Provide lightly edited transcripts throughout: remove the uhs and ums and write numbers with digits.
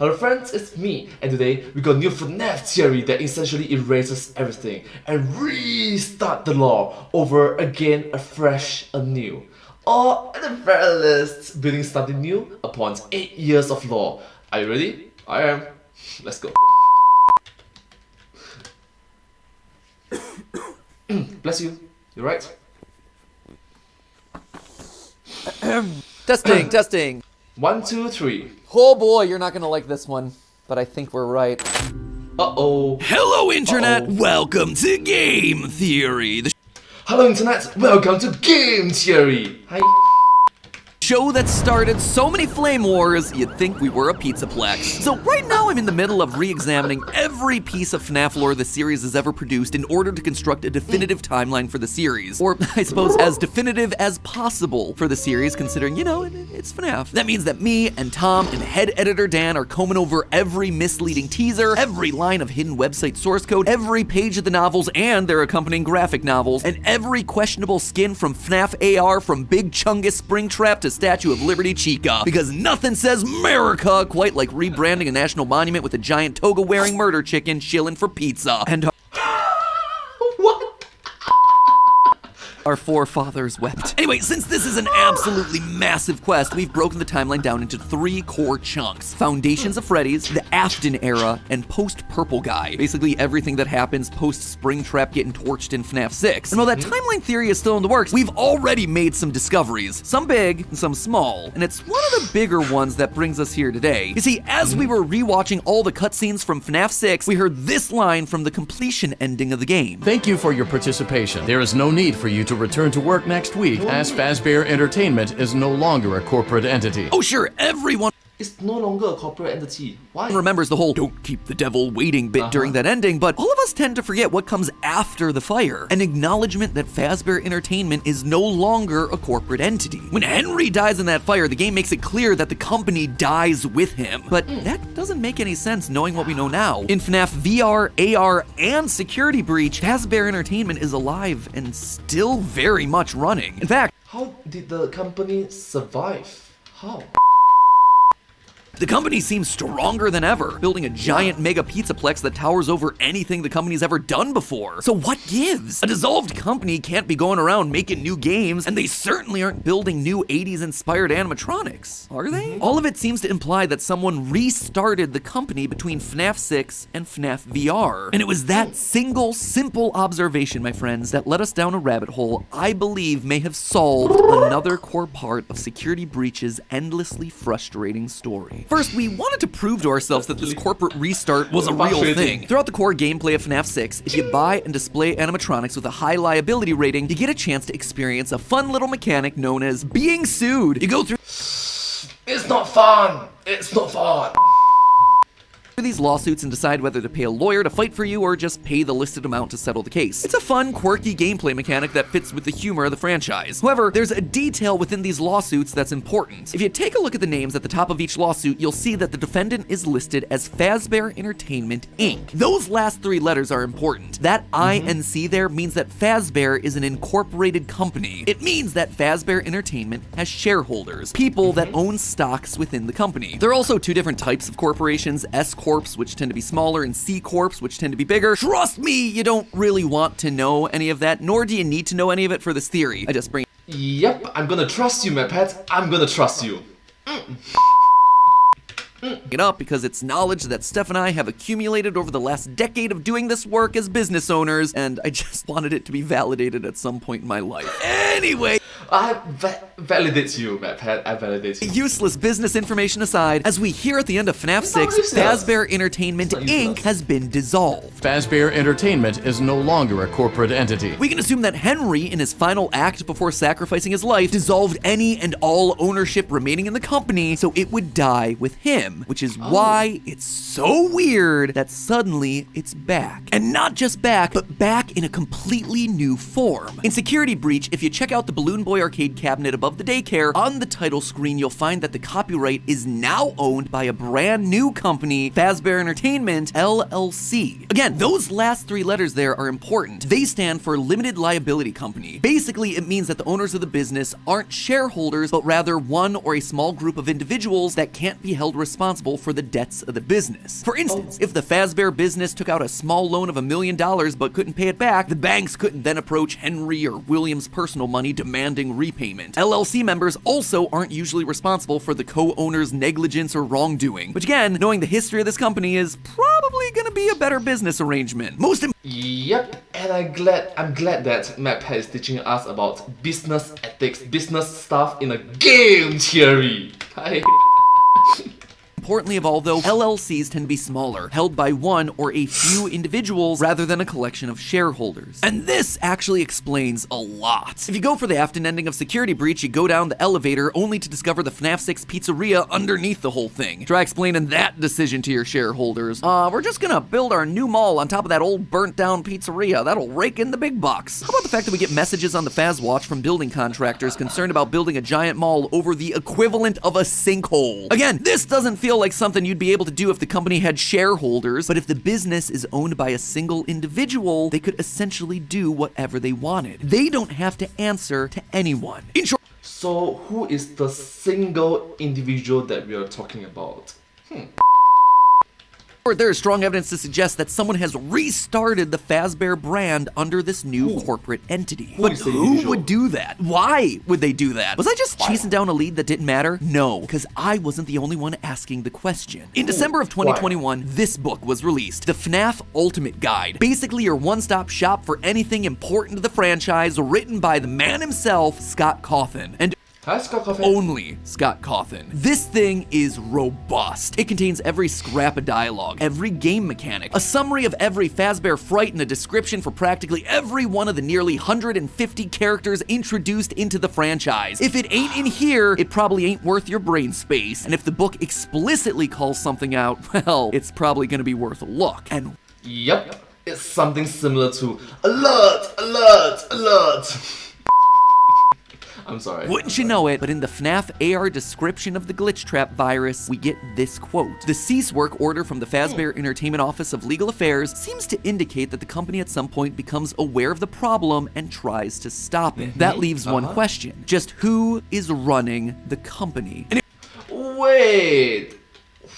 Hello friends, it's me, and today we got a new FNAF theory that essentially erases everything and restart the lore over again, afresh, anew. Or at the very least, building something new upon 8 years of lore. Are you ready? I am. Let's go. Bless you. You're right. Testing. 1, 2, 3. Oh boy, you're not gonna like this one, but I think we're right. Uh-oh. Hello, Internet! Welcome to Game Theory, the Hello Internet, welcome to Game Theory! Hi. show that started so many flame wars, you'd think we were a pizzaplex. So right now I'm in the middle of re-examining every piece of FNAF lore the series has ever produced in order to construct a definitive timeline for the series. Or, I suppose, as definitive as possible for the series, considering, you know, it's FNAF. That means that me and Tom and head editor Dan are combing over every misleading teaser, every line of hidden website source code, every page of the novels and their accompanying graphic novels, and every questionable skin from FNAF AR from Big Chungus Springtrap to Statue of Liberty Chica. Because nothing says America quite like rebranding a national monument with a giant toga-wearing murder chicken shilling for pizza. And What? our forefathers wept. Anyway, since this is an absolutely massive quest, we've broken the timeline down into 3 core chunks. Foundations of Freddy's, the Afton era, and post-Purple Guy. Basically everything that happens post-Springtrap getting torched in FNAF 6. And while that timeline theory is still in the works, we've already made some discoveries. Some big, and some small. And it's one of the bigger ones that brings us here today. You see, as we were rewatching all the cutscenes from FNAF 6, we heard this line from the completion ending of the game. Thank you for your participation. There is no need for you to return to work next week, as Fazbear Entertainment is no longer a corporate entity. Oh sure, everyone It's no longer a corporate entity. Why? remembers the whole "don't keep the devil waiting" bit during that ending, but all of us tend to forget what comes after the fire. An acknowledgement that Fazbear Entertainment is no longer a corporate entity. When Henry dies in that fire, the game makes it clear that the company dies with him. But that doesn't make any sense knowing what we know now. In FNAF VR, AR, and Security Breach, Fazbear Entertainment is alive and still very much running. In fact, How did the company survive? How? the company seems stronger than ever, building a giant mega pizzaplex that towers over anything the company's ever done before. So what gives? A dissolved company can't be going around making new games, and they certainly aren't building new 80s inspired animatronics, are they? All of it seems to imply that someone restarted the company between FNAF 6 and FNAF VR. And it was that single, simple observation, my friends, that led us down a rabbit hole I believe may have solved another core part of Security Breach's endlessly frustrating story. First, we wanted to prove to ourselves that this corporate restart was a real thing. Throughout the core gameplay of FNAF 6, if you buy and display animatronics with a high liability rating, you get a chance to experience a fun little mechanic known as being sued. You go through It's not fun! It's not fun! these lawsuits and decide whether to pay a lawyer to fight for you or just pay the listed amount to settle the case. It's a fun, quirky gameplay mechanic that fits with the humor of the franchise. However, there's a detail within these lawsuits that's important. If you take a look at the names at the top of each lawsuit, you'll see that the defendant is listed as Fazbear Entertainment, Inc. Those last 3 letters are important. That INC there means that Fazbear is an incorporated company. It means that Fazbear Entertainment has shareholders, people that own stocks within the company. There are also 2 different types of corporations, S-Corps, which tend to be smaller, and C-Corps, which tend to be bigger. Trust me, you don't really want to know any of that, nor do you need to know any of it for this theory. I just bring Yep, I'm gonna trust you, my pet. I'm gonna trust you. it up because it's knowledge that Steph and I have accumulated over the last decade of doing this work as business owners, and I just wanted it to be validated at some point in my life. Anyway, I validate you, my pet. I validate you. useless business information aside, as we hear at the end of FNAF 6, useless. Fazbear Entertainment It's not useless. Inc. has been dissolved. Fazbear Entertainment is no longer a corporate entity. We can assume that Henry, in his final act before sacrificing his life, dissolved any and all ownership remaining in the company so it would die with him, which is why it's so weird that suddenly it's back. And not just back, but back in a completely new form. In Security Breach, if you check out the Balloon Boy toy arcade cabinet above the daycare, on the title screen you'll find that the copyright is now owned by a brand new company, Fazbear Entertainment, LLC. Again, those last 3 letters there are important. They stand for Limited Liability Company. Basically, it means that the owners of the business aren't shareholders, but rather one or a small group of individuals that can't be held responsible for the debts of the business. For instance, if the Fazbear business took out a small loan of $1 million but couldn't pay it back, the banks couldn't then approach Henry or William's personal money demanding repayment. LLC members also aren't usually responsible for the co-owner's negligence or wrongdoing, which again, knowing the history of this company is probably gonna be a better business arrangement. Yep, and I'm glad that MacPad is teaching us about business ethics, business stuff in a game theory. Hi. Importantly of all though, LLCs tend to be smaller, held by one or a few individuals rather than a collection of shareholders. And this actually explains a lot. If you go for the Afton ending of Security Breach, you go down the elevator only to discover the FNAF 6 pizzeria underneath the whole thing. Try explaining that decision to your shareholders. We're just gonna build our new mall on top of that old burnt down pizzeria. That'll rake in the big bucks. How about the fact that we get messages on the Fazwatch from building contractors concerned about building a giant mall over the equivalent of a sinkhole? Again, this doesn't feel like something you'd be able to do if the company had shareholders, but if the business is owned by a single individual, they could essentially do whatever they wanted. They don't have to answer to anyone. In short, So who is the single individual that we are talking about? there is strong evidence to suggest that someone has restarted the Fazbear brand under this new corporate entity. But is the who individual? would do that? Why would they do that? Was I just chasing down a lead that didn't matter? No, because I wasn't the only one asking the question. In December of 2021, this book was released, the FNAF Ultimate Guide. Basically your one-stop shop for anything important to the franchise, written by the man himself, Scott Cawthon. And Hi, Scott Coffin. only Scott Cawthon. This thing is robust. It contains every scrap of dialogue, every game mechanic, a summary of every Fazbear fright, and a description for practically every one of the nearly 150 characters introduced into the franchise. If it ain't in here, it probably ain't worth your brain space. And if the book explicitly calls something out, well, it's probably gonna be worth a look. And Yep, it's something similar to alert, alert, alert. I'm sorry. wouldn't you know it, but in the FNAF AR description of the glitch trap virus, we get this quote. The cease work order from the Fazbear Entertainment Office of Legal Affairs seems to indicate that the company at some point becomes aware of the problem and tries to stop it. That leaves one question. Just who is running the company? And Wait,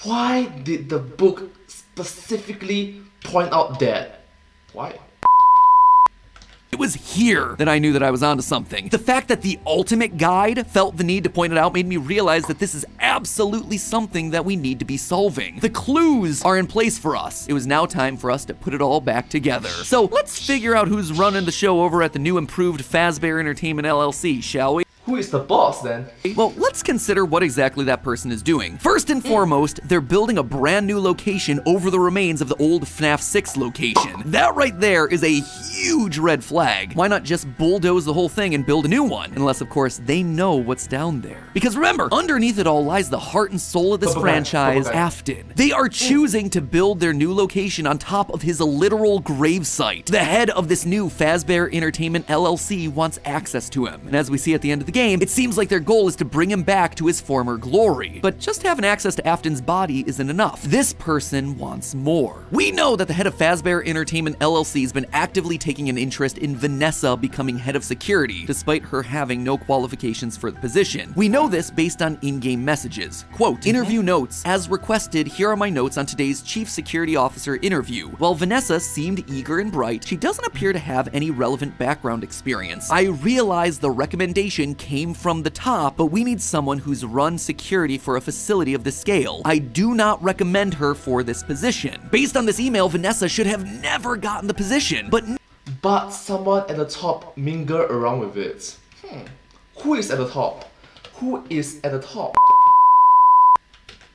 why did the book specifically point out that? Why? it was here that I knew that I was onto something. The fact that the Ultimate Guide felt the need to point it out made me realize that this is absolutely something that we need to be solving. The clues are in place for us. It was now time for us to put it all back together. So let's figure out who's running the show over at the new improved Fazbear Entertainment LLC, shall we? Who is the boss then? Well, let's consider what exactly that person is doing. First and foremost, they're building a brand new location over the remains of the old FNAF 6 location. That right there is a huge red flag. Why not just bulldoze the whole thing and build a new one? Unless, of course, they know what's down there. Because remember, underneath it all lies the heart and soul of this franchise, Afton. They are choosing to build their new location on top of his literal gravesite. The head of this new Fazbear Entertainment LLC wants access to him. And as we see at the end of the game, it seems like their goal is to bring him back to his former glory. But just having access to Afton's body isn't enough. This person wants more. We know that the head of Fazbear Entertainment LLC has been actively taking an interest in Vanessa becoming head of security, despite her having no qualifications for the position. We know this based on in-game messages. Quote, interview notes. As requested, here are my notes on today's Chief Security Officer interview. While Vanessa seemed eager and bright, she doesn't appear to have any relevant background experience. I realize the recommendation came from the top, but we need someone who's run security for a facility of this scale. I do not recommend her for this position. Based on this email, Vanessa should have never gotten the position, But someone at the top mingle around with it. Who is at the top? Who is at the top?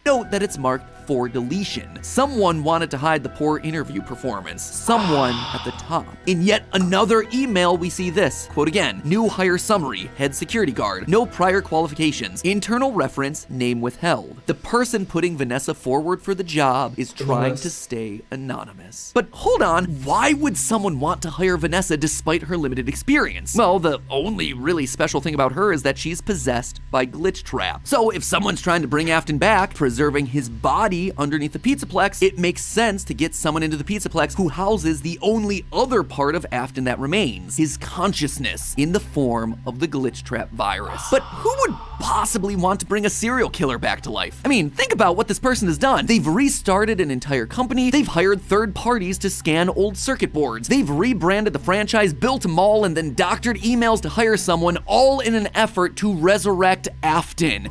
note that it's marked for deletion. Someone wanted to hide the poor interview performance. Someone at the top. In yet another email, we see this. Quote again, new hire summary, head security guard, no prior qualifications, internal reference, name withheld. The person putting Vanessa forward for the job is trying to stay anonymous. But hold on, why would someone want to hire Vanessa despite her limited experience? Well, the only really special thing about her is that she's possessed by glitch trap. So if someone's trying to bring Afton back, preserving his body underneath the Pizzaplex, it makes sense to get someone into the Pizzaplex who houses the only other part of Afton that remains, his consciousness, in the form of the glitch trap virus. But who would possibly want to bring a serial killer back to life? I mean, think about what this person has done. They've restarted an entire company, they've hired third parties to scan old circuit boards, they've rebranded the franchise, built a mall, and then doctored emails to hire someone, all in an effort to resurrect Afton.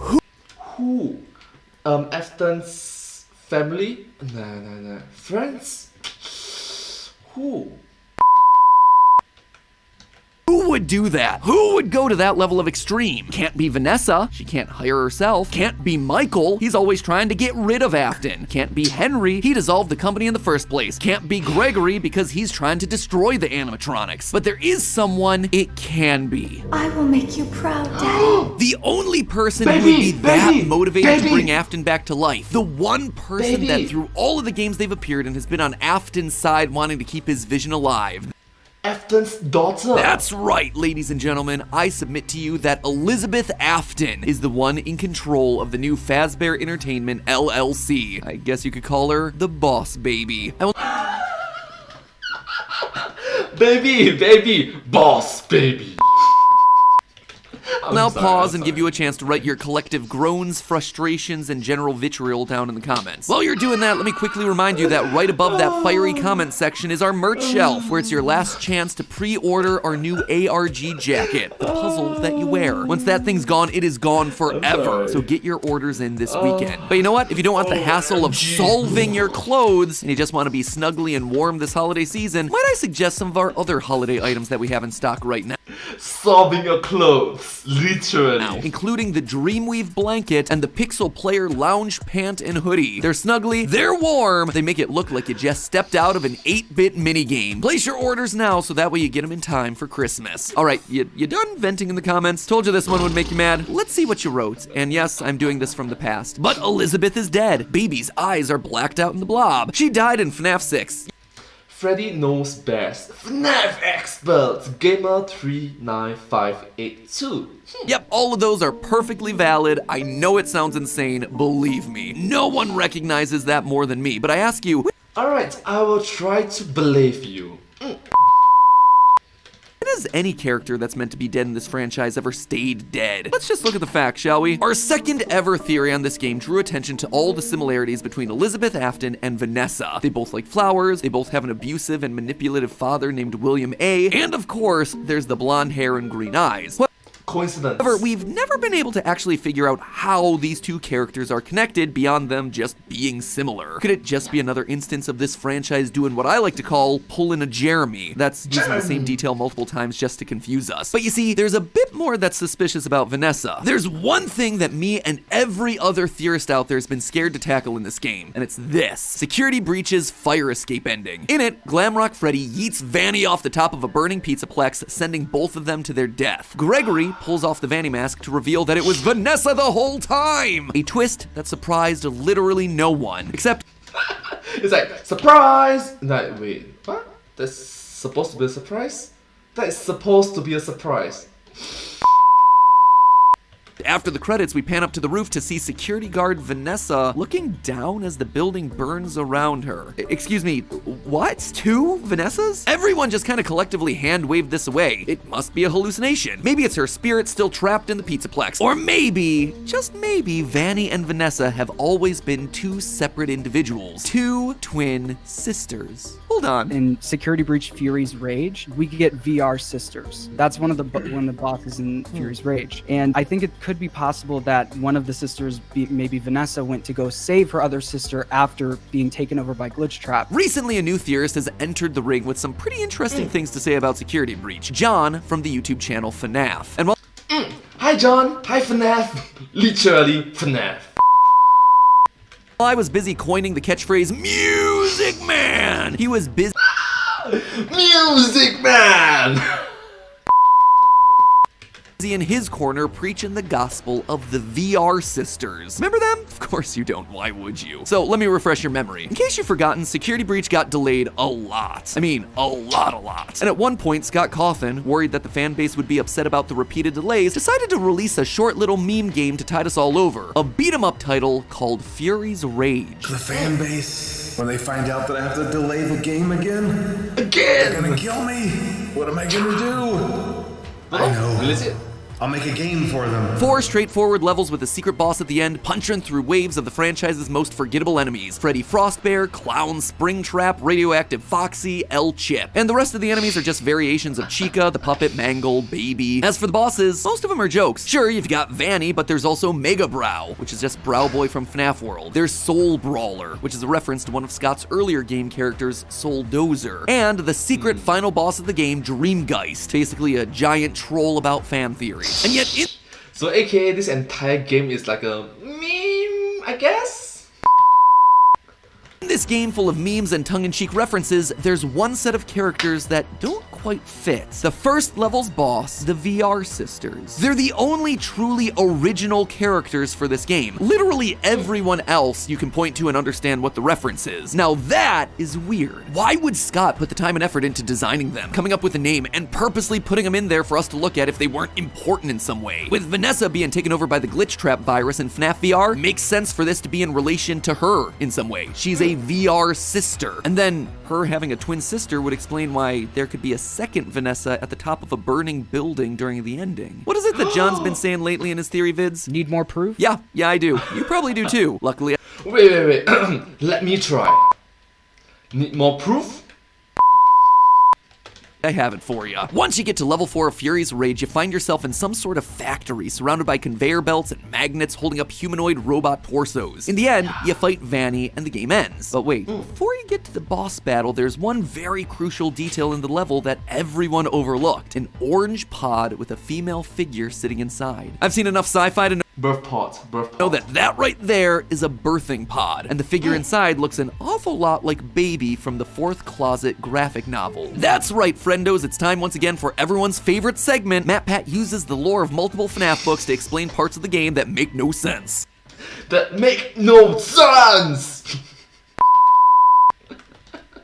Who? Afton's family? Nah. Friends? Who? Who would do that? Who would go to that level of extreme? Can't be Vanessa. She can't hire herself. Can't be Michael. He's always trying to get rid of Afton. Can't be Henry. He dissolved the company in the first place. Can't be Gregory because he's trying to destroy the animatronics. But there is someone it can be. I will make you proud, Daddy. The only person who would be that motivated to bring Afton back to life. The one person that through all of the games they've appeared in has been on Afton's side wanting to keep his vision alive. Afton's daughter. That's right, ladies and gentlemen. I submit to you that Elizabeth Afton is the one in control of the new Fazbear Entertainment LLC. I guess you could call her the boss baby. Baby, boss baby. I'll now pause and give you a chance to write your collective groans, frustrations, and general vitriol down in the comments. While you're doing that, let me quickly remind you that right above that fiery comment section is our merch shelf, where it's your last chance to pre-order our new ARG jacket, the puzzle that you wear. Once that thing's gone, it is gone forever, so get your orders in this weekend. But you know what? If you don't want the hassle of solving your clothes, and you just want to be snuggly and warm this holiday season, might I suggest some of our other holiday items that we have in stock right now? Solving your clothes, literally. Including the Dreamweave blanket and the Pixel Player lounge pant and hoodie. They're snuggly, they're warm, they make it look like you just stepped out of an 8-bit minigame. Place your orders now so that way you get them in time for Christmas. Alright, you done venting in the comments? Told you this one would make you mad. Let's see what you wrote. And yes, I'm doing this from the past. But Elizabeth is dead. Baby's eyes are blacked out in the blob. She died in FNAF 6. Freddy knows best. FNAF expert, Gamer39582. Yep, all of those are perfectly valid. I know it sounds insane, believe me. No one recognizes that more than me, but I ask you, Alright, I will try to believe you. when has any character that's meant to be dead in this franchise ever stayed dead? Let's just look at the facts, shall we? Our second ever theory on this game drew attention to all the similarities between Elizabeth Afton and Vanessa. They both like flowers, they both have an abusive and manipulative father named William A., and of course, there's the blonde hair and green eyes. Coincidence. However, we've never been able to actually figure out how these two characters are connected beyond them just being similar. Could it just be another instance of this franchise doing what I like to call pulling a Jeremy? That's using the same detail multiple times just to confuse us. But you see, there's a bit more that's suspicious about Vanessa. There's one thing that me and every other theorist out there has been scared to tackle in this game, and it's this: Security Breach's fire escape ending. In it, Glamrock Freddy yeets Vanny off the top of a burning pizzaplex, sending both of them to their death. Gregory pulls off the Vanny mask to reveal that it was Vanessa the whole time! A twist that surprised literally no one, except It's like, surprise! Like, wait, what? That's supposed to be a surprise? That is supposed to be a surprise. after the credits, we pan up to the roof to see security guard Vanessa looking down as the building burns around her. Excuse me, what? Two Vanessas? Everyone just kind of collectively hand-waved this away. It must be a hallucination. Maybe it's her spirit still trapped in the Pizzaplex. Or maybe, just maybe, Vanny and Vanessa have always been two separate individuals. Two twin sisters. Hold on. In Security Breach Fury's Rage, we get VR sisters. That's one of the bosses in Fury's Rage. And I think it could be possible that one of the sisters, maybe Vanessa, went to go save her other sister after being taken over by Glitch Trap. Recently, a new theorist has entered the ring with some pretty interesting things to say about Security Breach. John from the YouTube channel FNAF. And while Hi John, hi FNAF, literally FNAF. I was busy coining the catchphrase, Music Man! He was busy Music Man! in his corner preaching the gospel of the VR sisters. Remember them? Of course you don't, why would you? So let me refresh your memory. In case you've forgotten, Security Breach got delayed a lot. I mean, a lot. And at one point, Scott Cawthon, worried that the fan base would be upset about the repeated delays, decided to release a short little meme game to tide us all over. A beat-em-up title called Fury's Rage. The fan base, when they find out that I have to delay the game again, Again! they're gonna kill me. What am I gonna do? I know. Release it. I'll make a game for them. 4 straightforward levels with a secret boss at the end, punching through waves of the franchise's most forgettable enemies. Freddy Frostbear, Clown, Springtrap, Radioactive Foxy, El-Chip. And the rest of the enemies are just variations of Chica, the Puppet, Mangle, Baby. As for the bosses, most of them are jokes. Sure, you've got Vanny, but there's also Mega Brow, which is just Brow Boy from FNAF World. There's Soul Brawler, which is a reference to one of Scott's earlier game characters, Soul Dozer. And the secret final boss of the game, Dreamgeist, basically a giant troll about fan theory. And yet So aka this entire game is like a meme, I guess? in this game full of memes and tongue-in-cheek references, there's one set of characters that don't quite fit. The first level's boss, the VR sisters. They're the only truly original characters for this game. Literally everyone else you can point to and understand what the reference is. Now that is weird. Why would Scott put the time and effort into designing them, coming up with a name, and purposely putting them in there for us to look at if they weren't important in some way? With Vanessa being taken over by the glitch trap virus in FNAF VR, makes sense for this to be in relation to her in some way. She's a VR sister. And then her having a twin sister would explain why there could be a second Vanessa at the top of a burning building during the ending. What is it that John's been saying lately in his theory vids? Need more proof? Yeah, I do. You probably do too. Luckily, Wait. Let me try. Need more proof? I have it for you. Once you get to level 4 of Fury's Rage, you find yourself in some sort of factory surrounded by conveyor belts and magnets holding up humanoid robot torsos. In the end, you fight Vanny and the game ends. But wait, before you get to the boss battle, there's one very crucial detail in the level that everyone overlooked. An orange pod with a female figure sitting inside. I've seen enough sci-fi to know Birth pot. that right there is a birthing pod, and the figure inside looks an awful lot like Baby from the Fourth Closet graphic novel. That's right, friendos, it's time once again for everyone's favorite segment. MatPat uses the lore of multiple FNAF books to explain parts of the game that make no sense. That make no sense!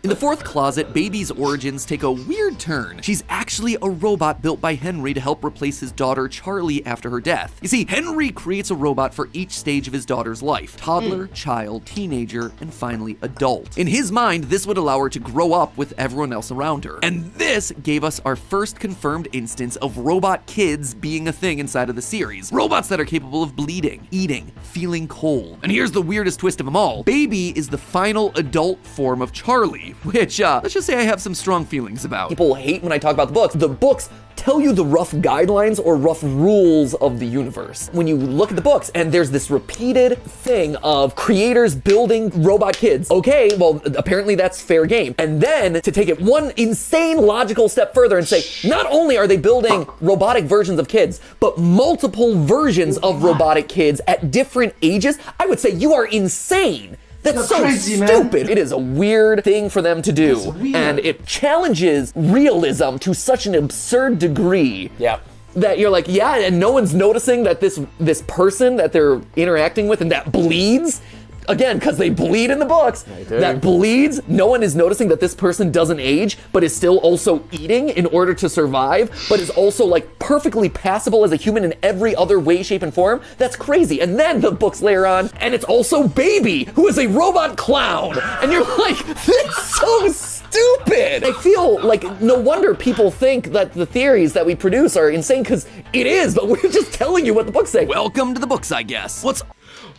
In the Fourth Closet, Baby's origins take a weird turn. She's actually a robot built by Henry to help replace his daughter Charlie after her death. You see, Henry creates a robot for each stage of his daughter's life: toddler, child, teenager, and finally adult. In his mind, this would allow her to grow up with everyone else around her. And this gave us our first confirmed instance of robot kids being a thing inside of the series. Robots that are capable of bleeding, eating, feeling cold. And here's the weirdest twist of them all. Baby is the final adult form of Charlie, which, let's just say I have some strong feelings about. People hate when I talk about the books. The books tell you the rough guidelines or rough rules of the universe. When you look at the books and there's this repeated thing of creators building robot kids, okay, well, apparently that's fair game. And then to take it one insane logical step further and say, not only are they building robotic versions of kids, but multiple versions of robotic kids at different ages, I would say you are insane. That's so crazy, stupid. man. It is a weird thing for them to do. It's weird. And it challenges realism to such an absurd degree. Yeah. That you're like, yeah, and no one's noticing that this person that they're interacting with and that bleeds, again, because they bleed in the books, that bleeds, no one is noticing that this person doesn't age, but is still also eating in order to survive, but is also like perfectly passable as a human in every other way, shape, and form. That's crazy. And then the books layer on, and it's also Baby, who is a robot clown. And you're like, that's so stupid. I feel like no wonder people think that the theories that we produce are insane, because it is, but we're just telling you what the books say. Welcome to the books, I guess. What's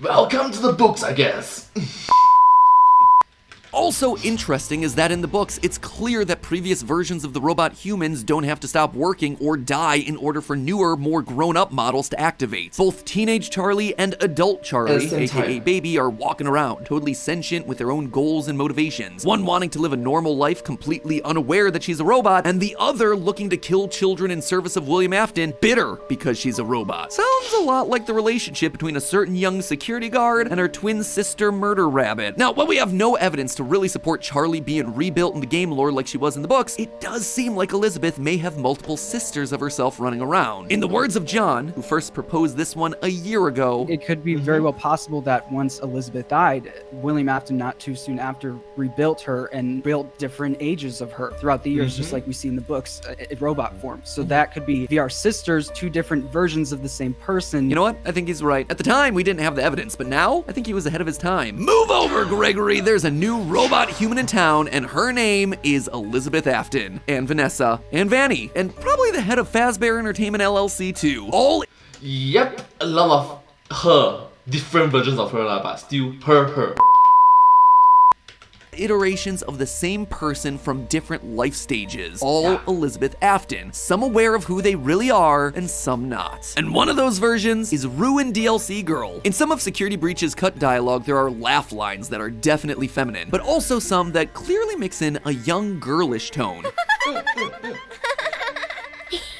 Welcome to the books, I guess. also interesting is that in the books, it's clear that previous versions of the robot humans don't have to stop working or die in order for newer, more grown-up models to activate. Both teenage Charlie and adult Charlie, aka Baby, are walking around, totally sentient with their own goals and motivations. One wanting to live a normal life completely unaware that she's a robot, and the other looking to kill children in service of William Afton, bitter because she's a robot. Sounds a lot like the relationship between a certain young security guard and her twin sister Murder Rabbit. Now, while we have no evidence to really support Charlie being rebuilt in the game lore like she was in the books, it does seem like Elizabeth may have multiple sisters of herself running around. In the words of John, who first proposed this one a year ago, it could be very well possible that once Elizabeth died, William Afton not too soon after rebuilt her and built different ages of her throughout the years, just like we see in the books, in robot form. So that could be VR sisters, two different versions of the same person. You know what? I think he's right. At the time, we didn't have the evidence, but now, I think he was ahead of his time. Move over, Gregory! There's a new robot human in town, and her name is Elizabeth Afton. And Vanessa. And Vanny. And probably the head of Fazbear Entertainment LLC too. All... Yep, a lot of her. Different versions of her lah, but still her. iterations of the same person from different life stages, all Elizabeth Afton, some aware of who they really are and some not. And one of those versions is Ruined DLC Girl. In some of Security Breach's cut dialogue, there are laugh lines that are definitely feminine, but also some that clearly mix in a young girlish tone.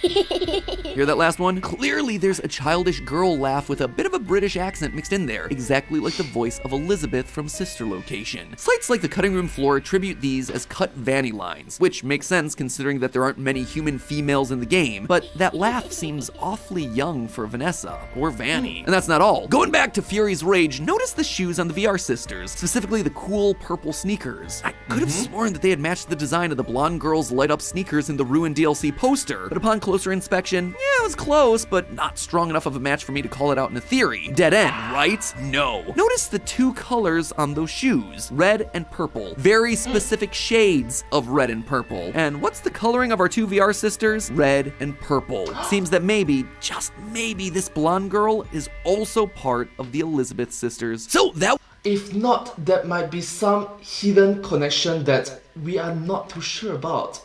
Hear that last one? Clearly there's a childish girl laugh with a bit of a British accent mixed in there, exactly like the voice of Elizabeth from Sister Location. Sites like the Cutting Room Floor attribute these as cut Vanny lines, which makes sense considering that there aren't many human females in the game, but that laugh seems awfully young for Vanessa, or Vanny. And that's not all. Going back to Fury's Rage, notice the shoes on the VR sisters, specifically the cool purple sneakers. I could have sworn that they had matched the design of the blonde girl's light-up sneakers in the Ruined DLC poster, but upon closer inspection, yeah, it was close, but not strong enough of a match for me to call it out in a theory. Dead end, right? No. Notice the two colors on those shoes, red and purple. Very specific shades of red and purple. And what's the coloring of our two VR sisters? Red and purple. Seems that maybe, just maybe, this blonde girl is also part of the Elizabeth sisters. So that... If not, that might be some hidden connection that we are not too sure about.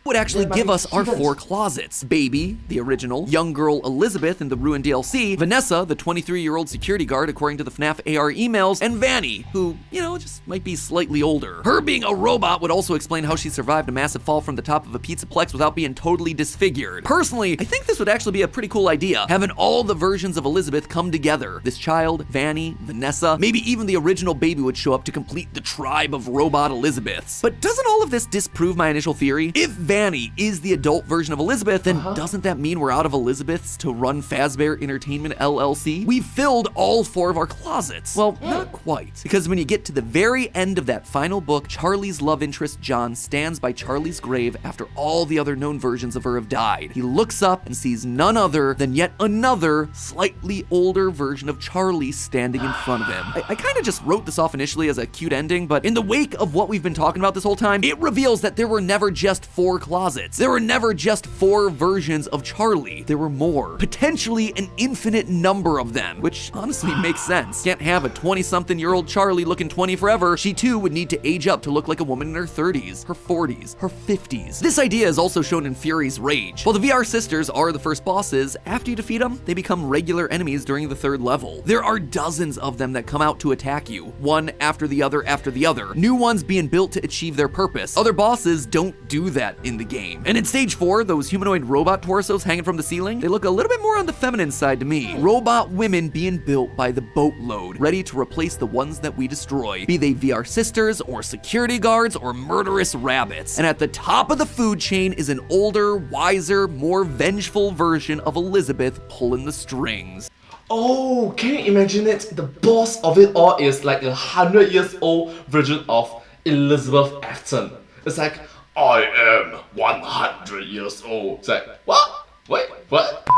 Would actually give us our 4 closets. Baby, the original, young girl Elizabeth in the Ruined DLC, Vanessa, the 23-year-old security guard according to the FNAF AR emails, and Vanny, who, you know, just might be slightly older. Her being a robot would also explain how she survived a massive fall from the top of a pizzaplex without being totally disfigured. Personally, I think this would actually be a pretty cool idea, having all the versions of Elizabeth come together. This child, Vanny, Vanessa, maybe even the original Baby would show up to complete the tribe of robot Elizabeths. But doesn't all of this disprove my initial theory? If Vanny is the adult version of Elizabeth, then doesn't that mean we're out of Elizabeths to run Fazbear Entertainment LLC? We've filled all 4 of our closets. Well, not quite. Because when you get to the very end of that final book, Charlie's love interest, John, stands by Charlie's grave after all the other known versions of her have died. He looks up and sees none other than yet another, slightly older version of Charlie standing in front of him. I kind of just wrote this off initially as a cute ending, but in the wake of what we've been talking about this whole time, it reveals that there were never just 4 closets. There were never just 4 versions of Charlie. There were more. Potentially an infinite number of them, which honestly makes sense. Can't have a 20-something-year-old Charlie looking 20 forever. She too would need to age up to look like a woman in her 30s, her 40s, her 50s. This idea is also shown in Fury's Rage. While the VR sisters are the first bosses, after you defeat them, they become regular enemies during the 3rd level. There are dozens of them that come out to attack you, one after the other after the other. New ones being built to achieve their purpose. Other bosses don't do that in the game. And in stage 4, those humanoid robot torsos hanging from the ceiling, they look a little bit more on the feminine side to me. Robot women being built by the boatload, ready to replace the ones that we destroy, be they VR sisters or security guards or murderous rabbits. And at the top of the food chain is an older, wiser, more vengeful version of Elizabeth pulling the strings. Oh, can you imagine it? The boss of it all is like a 100-year-old version of Elizabeth Afton. It's like, I am 100 years old. It's like, what? Wait, what?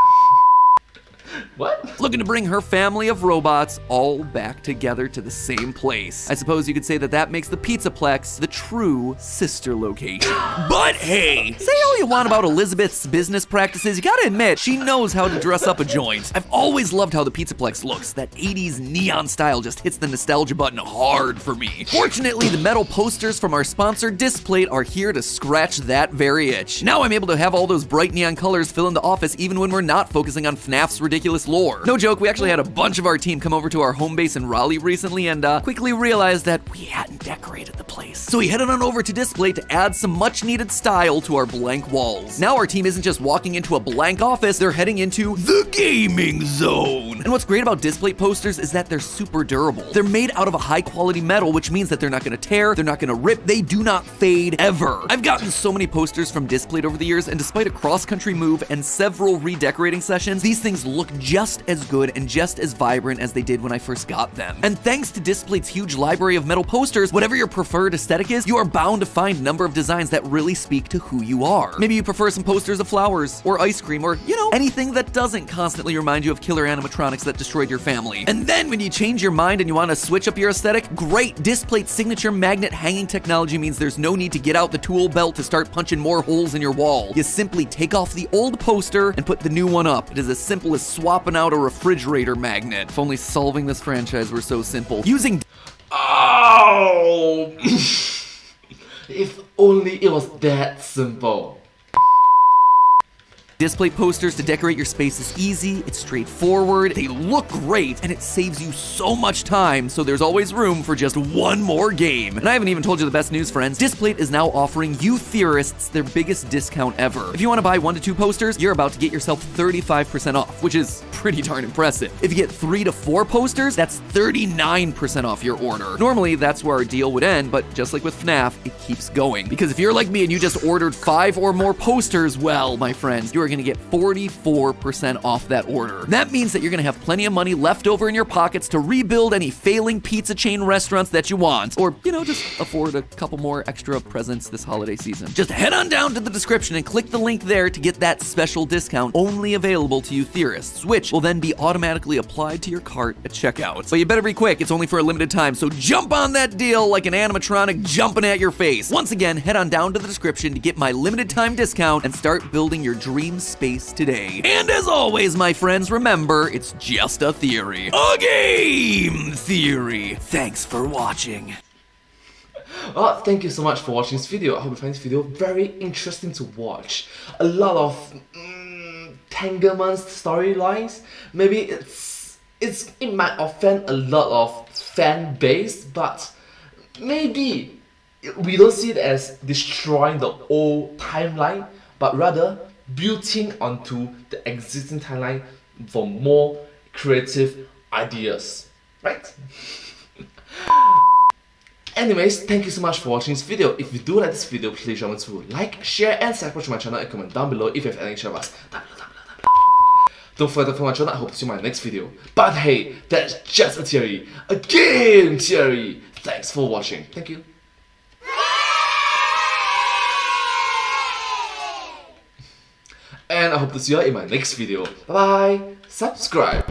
What? looking to bring her family of robots all back together to the same place. I suppose you could say that that makes the Pizzaplex the true sister location. But hey, say all you want about Elizabeth's business practices, you gotta admit, she knows how to dress up a joint. I've always loved how the Pizzaplex looks. That 80s neon style just hits the nostalgia button hard for me. Fortunately, the metal posters from our sponsor Displate are here to scratch that very itch. Now I'm able to have all those bright neon colors fill in the office even when we're not focusing on FNAF's ridiculous lore. No joke, we actually had a bunch of our team come over to our home base in Raleigh recently and quickly realized that we hadn't decorated the place. So we headed on over to Displate to add some much needed style to our blank walls. Now our team isn't just walking into a blank office, they're heading into the gaming zone. And what's great about Displate posters is that they're super durable. They're made out of a high quality metal, which means that they're not gonna tear, they're not gonna rip, they do not fade ever. I've gotten so many posters from Displate over the years, and despite a cross-country move and several redecorating sessions, these things look just as good and just as vibrant as they did when I first got them. And thanks to Displate's huge library of metal posters, whatever your preferred aesthetic is, you are bound to find a number of designs that really speak to who you are. Maybe you prefer some posters of flowers, or ice cream, or, you know, anything that doesn't constantly remind you of killer animatronics that destroyed your family. And then when you change your mind and you want to switch up your aesthetic, great! Displate's signature magnet hanging technology means there's no need to get out the tool belt to start punching more holes in your wall. You simply take off the old poster and put the new one up. It is as simple as swapping out a refrigerator magnet. If only solving this franchise were so simple. Using Oh! If only it was that simple. Displate posters to decorate your space is easy, it's straightforward, they look great, and it saves you so much time, so there's always room for just one more game. And I haven't even told you the best news, friends. Displate is now offering you theorists their biggest discount ever. If you want to buy 1 to 2 posters, you're about to get yourself 35% off, which is pretty darn impressive. If you get 3 to 4 posters, that's 39% off your order. Normally, that's where our deal would end, but just like with FNAF, it keeps going. Because if you're like me and you just ordered 5 or more posters, well, my friends, you are gonna get 44% off that order. That means that you're gonna have plenty of money left over in your pockets to rebuild any failing pizza chain restaurants that you want, or, you know, just afford a couple more extra presents this holiday season. Just head on down to the description and click the link there to get that special discount only available to you theorists, which will then be automatically applied to your cart at checkout. But you better be quick, it's only for a limited time, so jump on that deal like an animatronic jumping at your face. Once again, head on down to the description to get my limited time discount and start building your dream space today. And as always, my friends, remember, it's just a theory. A game theory. Thanks for watching. Well, thank you so much for watching this video. I hope you find this video very interesting to watch. A lot of entanglements, storylines. Maybe it might offend a lot of fan base, but maybe we don't see it as destroying the old timeline, but rather building onto the existing timeline for more creative ideas, right? Anyways, thank you so much for watching this video. If you do like this video, please remember to like, share, and subscribe to my channel and comment down below if you have any advice. Don't forget to follow my channel. I hope to see you in my next video. But hey, that's just a theory. A game theory. Thanks for watching. Thank you. And I hope to see you in my next video. Bye bye. Subscribe.